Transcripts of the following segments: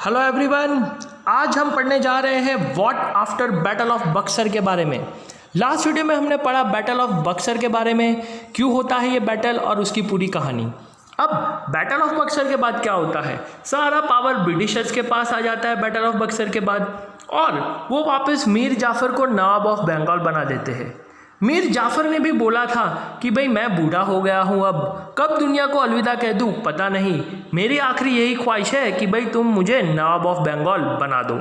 Hello everyone, आज हम पढ़ने जा रहे हैं what after battle of Buxar के बारे में। लास्ट वीडियो में हमने पढ़ा बैटल ऑफ बक्सर के बारे में, क्यों होता है ये बैटल और उसकी पूरी कहानी। अब बैटल ऑफ बक्सर के बाद क्या होता है, सारा पावर ब्रिटिशर्स के पास आ जाता है बैटल ऑफ बक्सर के बाद, और वो वापस मीर जाफ़र को नवाब ऑफ बंगाल बना देते हैं। मीर जाफ़र ने भी बोला था कि भाई मैं बूढ़ा हो गया हूँ, अब कब दुनिया को अलविदा कह दूँ पता नहीं, मेरी आखिरी यही ख्वाहिश है कि भाई तुम मुझे नवाब ऑफ बंगाल बना दो।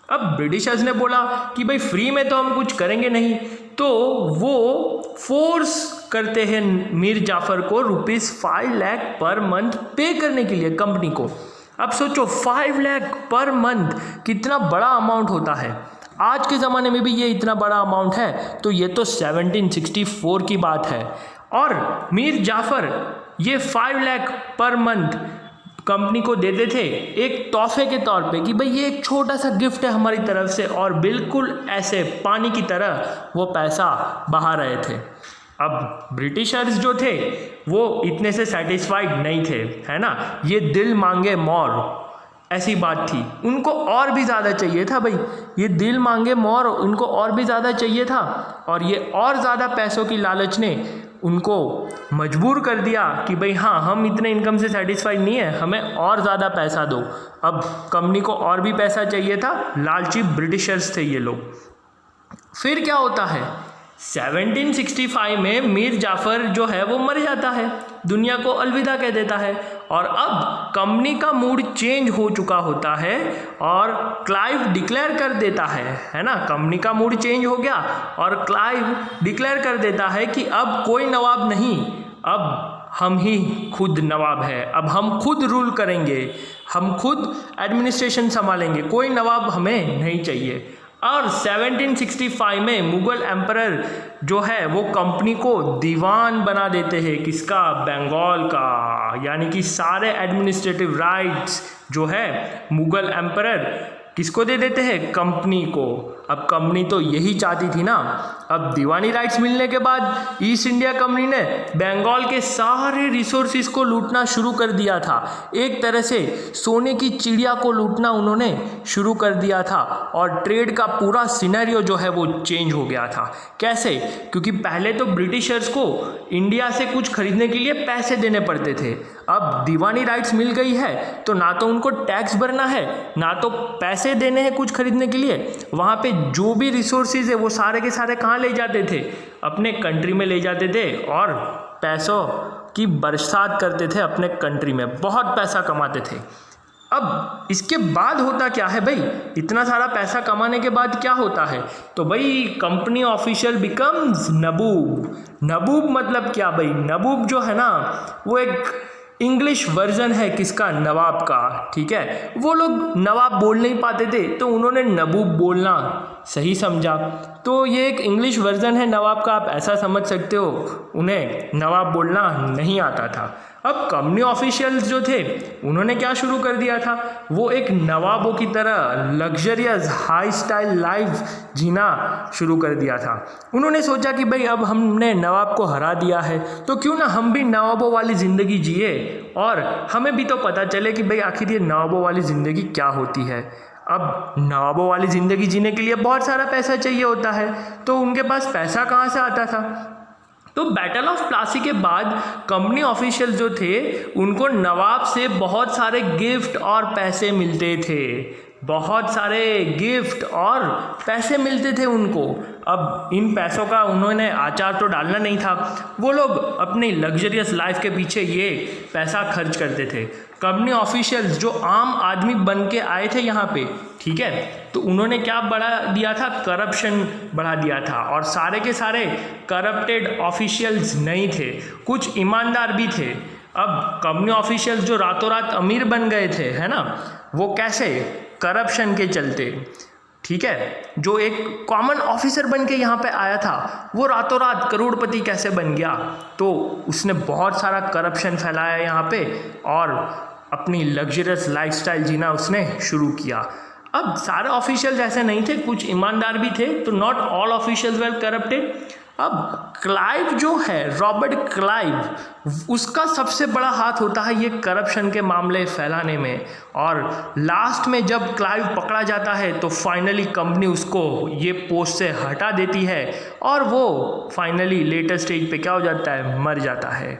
अब ब्रिटिशर्स ने बोला कि भाई फ्री में तो हम कुछ करेंगे नहीं, तो वो फोर्स करते हैं मीर जाफ़र को ₹5 लाख पर मंथ पे करने के लिए कंपनी को। अब सोचो 5 लाख पर मंथ कितना बड़ा अमाउंट होता है। आज के ज़माने में भी ये इतना बड़ा अमाउंट है, तो ये तो 1764 की बात है। और मीर जाफ़र ये 5 लाख पर मंथ कंपनी को देते थे एक तोहफे के तौर पे कि भाई ये एक छोटा सा गिफ्ट है हमारी तरफ से, और बिल्कुल ऐसे पानी की तरह वो पैसा बहा रहे थे। अब ब्रिटिशर्स जो थे वो इतने से सेटिस्फाइड नहीं थे, है ना, ये दिल मांगे मोर ऐसी बात थी, उनको और भी ज़्यादा चाहिए था। भाई ये दिल मांगे मोर, उनको और भी ज़्यादा चाहिए था, और ये और ज़्यादा पैसों की लालच ने उनको मजबूर कर दिया कि भाई हाँ, हम इतने इनकम से सेटिस्फाइड नहीं है, हमें और ज़्यादा पैसा दो। अब कंपनी को और भी पैसा चाहिए था, लालची ब्रिटिशर्स थे ये लोग। फिर क्या होता है, 1765 में मीर जाफ़र जो है वो मर जाता है, दुनिया को अलविदा कह देता है, और अब कंपनी का मूड चेंज हो चुका होता है और क्लाइव डिक्लेयर कर देता है ना, कंपनी का मूड चेंज हो गया और क्लाइव डिक्लेयर कर देता है कि अब कोई नवाब नहीं, अब हम ही खुद नवाब है, अब हम खुद रूल करेंगे, हम खुद एडमिनिस्ट्रेशन संभालेंगे, कोई नवाब हमें नहीं चाहिए। और 1765 में मुगल एम्परर जो है वो कंपनी को दीवान बना देते हैं, किसका, बंगाल का, यानी कि सारे एडमिनिस्ट्रेटिव राइट्स जो है मुगल एम्परर किसको दे देते हैं, कंपनी को। अब कंपनी तो यही चाहती थी ना। अब दीवानी राइट्स मिलने के बाद ईस्ट इंडिया कंपनी ने बंगाल के सारे रिसोर्सेज को लूटना शुरू कर दिया था, एक तरह से सोने की चिड़िया को लूटना उन्होंने शुरू कर दिया था, और ट्रेड का पूरा सिनेरियो जो है वो चेंज हो गया था। कैसे, क्योंकि पहले तो ब्रिटिशर्स को इंडिया से कुछ खरीदने के लिए पैसे देने पड़ते थे, अब दीवानी राइट्स मिल गई है तो ना तो उनको टैक्स भरना है, ना तो पैसे देने हैं कुछ खरीदने के लिए। वहाँ पे जो भी रिसोर्सेज है वो सारे के सारे कहाँ ले जाते थे, अपने कंट्री में ले जाते थे, और पैसों की बरसात करते थे अपने कंट्री में, बहुत पैसा कमाते थे। अब इसके बाद होता क्या है भाई, इतना सारा पैसा कमाने के बाद क्या होता है, तो भाई कंपनी ऑफिशियल बिकम्स नबूब। नबूब मतलब क्या भाई, नबूब जो है ना वो एक इंग्लिश वर्जन है किसका, नवाब का, ठीक है। वो लोग नवाब बोल नहीं पाते थे तो उन्होंने नबूब बोलना सही समझा, तो ये एक इंग्लिश वर्जन है नवाब का, आप ऐसा समझ सकते हो, उन्हें नवाब बोलना नहीं आता था। अब कंपनी ऑफिशियल्स जो थे उन्होंने क्या शुरू कर दिया था, वो एक नवाबों की तरह लग्जरियस हाई स्टाइल लाइफ जीना शुरू कर दिया था। उन्होंने सोचा कि भाई अब हमने नवाब को हरा दिया है तो क्यों ना हम भी नवाबों वाली ज़िंदगी जिए, और हमें भी तो पता चले कि भाई आखिर ये नवाबों वाली ज़िंदगी क्या होती है। अब नवाबों वाली ज़िंदगी जीने के लिए बहुत सारा पैसा चाहिए होता है, तो उनके पास पैसा कहाँ से आता था। तो बैटल ऑफ प्लासी के बाद कंपनी ऑफिशियल जो थे उनको नवाब से बहुत सारे गिफ्ट और पैसे मिलते थे, बहुत सारे गिफ्ट और पैसे मिलते थे उनको। अब इन पैसों का उन्होंने आचार तो डालना नहीं था, वो लोग अपनी लग्जरियस लाइफ के पीछे ये पैसा खर्च करते थे। कंपनी ऑफिशियल्स जो आम आदमी बन के आए थे यहाँ पे, ठीक है, तो उन्होंने क्या बढ़ा दिया था, करप्शन बढ़ा दिया था, और सारे के सारे करप्टेड ऑफिशियल्स नहीं थे, कुछ ईमानदार भी थे। अब कंपनी ऑफिशियल्स जो रातों रात अमीर बन गए थे, है ना, वो कैसे, करप्शन के चलते, ठीक है। जो एक कॉमन ऑफिसर बन के यहाँ पे आया था वो रातों रात करोड़पति कैसे बन गया, तो उसने बहुत सारा करप्शन फैलाया यहाँ पे और अपनी लग्जरियस लाइफस्टाइल जीना उसने शुरू किया। अब सारे ऑफिशियल्स ऐसे नहीं थे, कुछ ईमानदार भी थे, तो not all officials were corrupted. अब क्लाइव जो है, रॉबर्ट क्लाइव, उसका सबसे बड़ा हाथ होता है ये करप्शन के मामले फैलाने में। और लास्ट में जब क्लाइव पकड़ा जाता है तो फाइनली कंपनी उसको ये पोस्ट से हटा देती है और वो फाइनली लेटर स्टेज पे क्या हो जाता है, मर जाता है।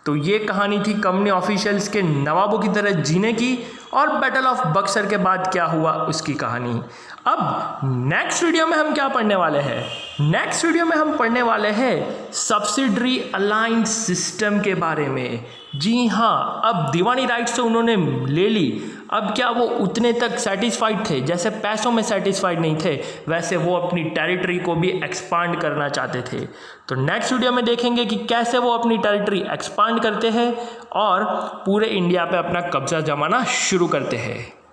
तो ये कहानी थी कंपनी ऑफिशियल्स के नवाबों की तरह जीने की और बैटल ऑफ बक्सर के बाद क्या हुआ उसकी कहानी। अब नेक्स्ट वीडियो में हम क्या पढ़ने वाले हैं? नेक्स्ट वीडियो में हम पढ़ने वाले हैं सब्सिडरी अलाइंस सिस्टम के बारे में। जी हाँ, अब दीवानी राइट्स तो उन्होंने ले ली, अब क्या वो उतने तक सेटिस्फाइड थे? जैसे पैसों में सेटिस्फाइड नहीं थे, वैसे वो अपनी टेरिटरी को भी एक्सपांड करना चाहते थे। तो नेक्स्ट वीडियो में देखेंगे कि कैसे वो अपनी टेरिटरी एक्सपांड करते हैं और पूरे इंडिया पे अपना कब्जा जमाना शुरू करते हैं।